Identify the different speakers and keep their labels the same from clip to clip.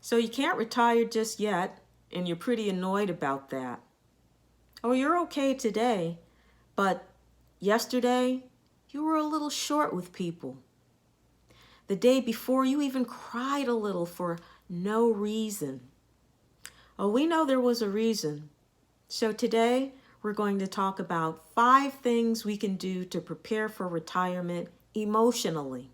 Speaker 1: So you can't retire just yet, and you're pretty annoyed about that. Oh, you're okay today, but yesterday you were a little short with people. The day before you even cried a little for no reason. Oh, we know there was a reason. So today we're going to talk about 5 things we can do to prepare for retirement emotionally.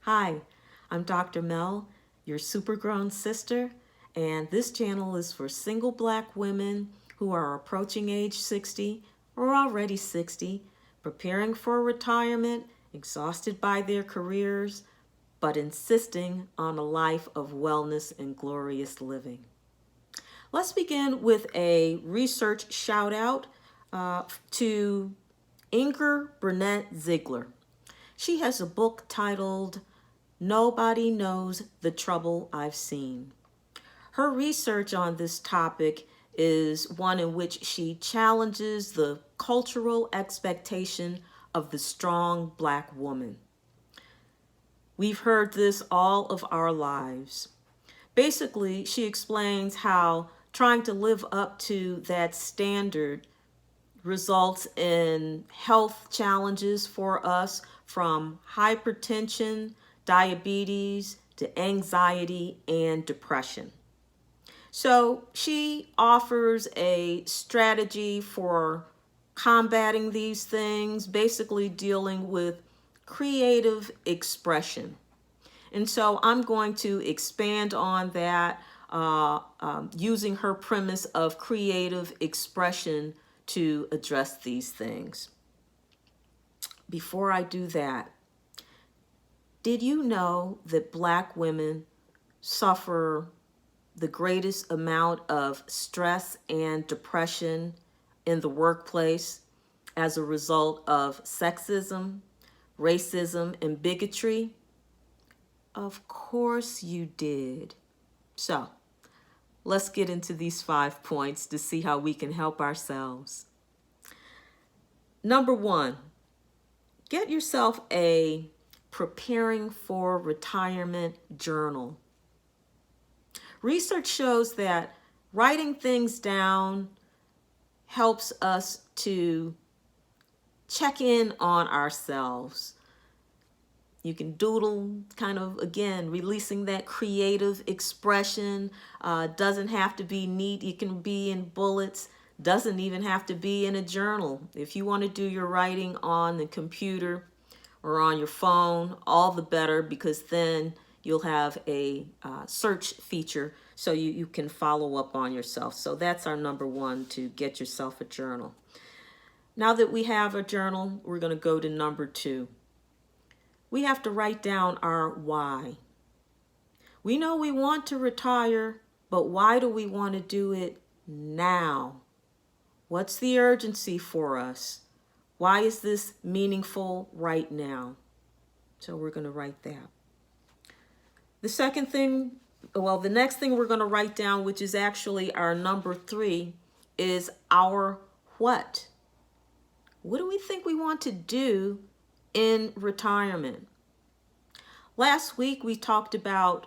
Speaker 1: Hi, I'm Dr. Mel, your supergrown sister, and this channel is for single Black women who are approaching age 60 or already 60, preparing for retirement, exhausted by their careers, but insisting on a life of wellness and glorious living. Let's begin with a research shout out to Inger Burnett Ziegler. She has a book titled Nobody Knows the Trouble I've Seen. Her research on this topic is one in which she challenges the cultural expectation of the strong Black woman. We've heard this all of our lives. Basically, she explains how trying to live up to that standard results in health challenges for us, from hypertension, diabetes, to anxiety and depression. So she offers a strategy for combating these things, basically dealing with creative expression. And so I'm going to expand on that using her premise of creative expression to address these things. Before I do that, did you know that Black women suffer the greatest amount of stress and depression in the workplace as a result of sexism, racism, and bigotry? Of course you did. So let's get into these 5 points to see how we can help ourselves. Number 1, get yourself a preparing for retirement journal. Research shows that writing things down helps us to check in on ourselves. You can doodle, kind of, again, releasing that creative expression. Doesn't have to be neat. It can be in bullets. Doesn't even have to be in a journal. If you want to do your writing on the computer or on your phone, all the better, because then you'll have a search feature so you can follow up on yourself. So that's our number 1, to get yourself a journal. Now that we have a journal, we're going to go to number 2. We have to write down our why. We know we want to retire, but why do we want to do it now? What's the urgency for us? Why is this meaningful right now? So we're going to write that. The next thing we're going to write down, which is actually our number 3, is our what. What do we think we want to do in retirement? Last week we talked about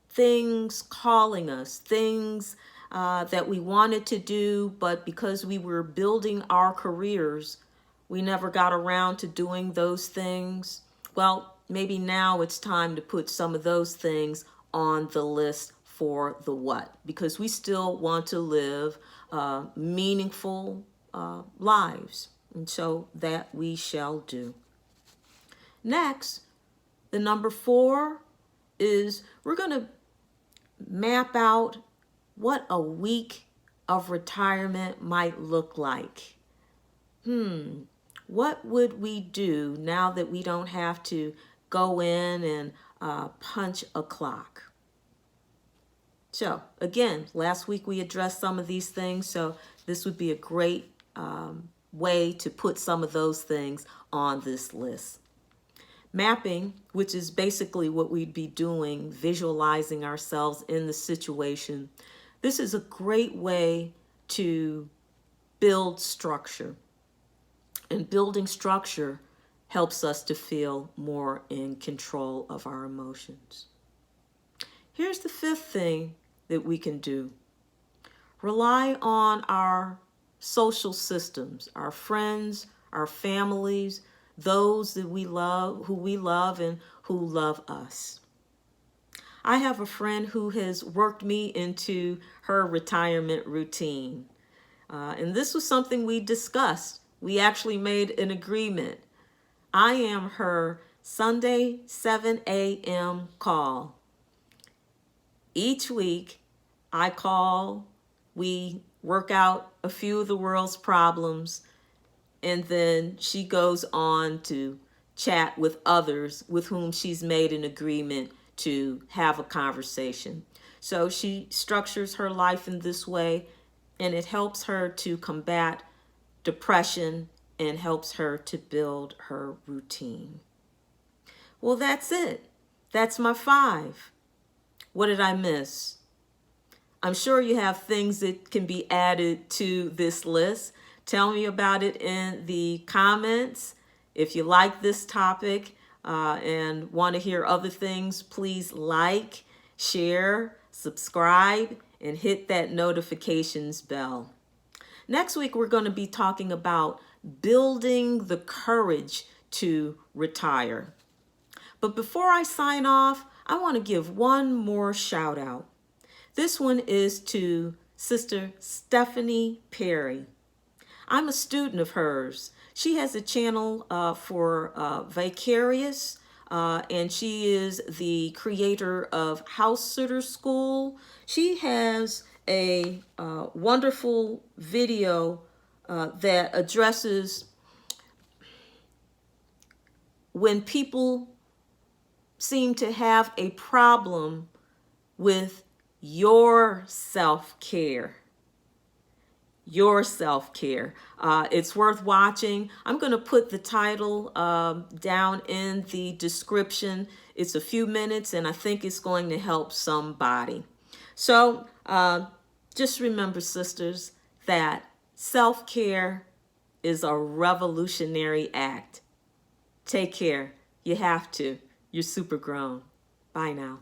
Speaker 1: things calling us, things that we wanted to do, but because we were building our careers, we never got around to doing those things. Well, maybe now it's time to put some of those things on the list for the what, because we still want to live meaningful lives. And so that we shall do. Next, the number 4 is we're going to map out what a week of retirement might look like. What would we do now that we don't have to go in and punch a clock? So again, last week we addressed some of these things, so this would be a great way to put some of those things on this list. Mapping, which is basically what we'd be doing, visualizing ourselves in the situation. This is a great way to build structure. And building structure helps us to feel more in control of our emotions. Here's the fifth thing that we can do. Rely on our social systems, our friends, our families, those that we love, who we love and who love us. I have a friend who has worked me into her retirement routine. And this was something we discussed. We actually made an agreement. I am her Sunday 7 a.m. call. Each week, I call, we work out a few of the world's problems, and then she goes on to chat with others with whom she's made an agreement to have a conversation. So she structures her life in this way, and it helps her to combat depression and helps her to build her routine. Well, that's it. That's my 5. What did I miss? I'm sure you have things that can be added to this list. Tell me about it in the comments. If you like this topic and want to hear other things, please like, share, subscribe, and hit that notifications bell. Next week, we're going to be talking about building the courage to retire. But before I sign off, I want to give one more shout out. This one is to Sister Stephanie Perry. I'm a student of hers. She has a channel for Vicarious, and she is the creator of House Sitter School. She has a wonderful video that addresses when people seem to have a problem with your self-care. Your self-care. It's worth watching. I'm going to put the title down in the description. It's a few minutes, and I think it's going to help somebody. So just remember, sisters, that self-care is a revolutionary act. Take care. You have to. You're super grown. Bye now.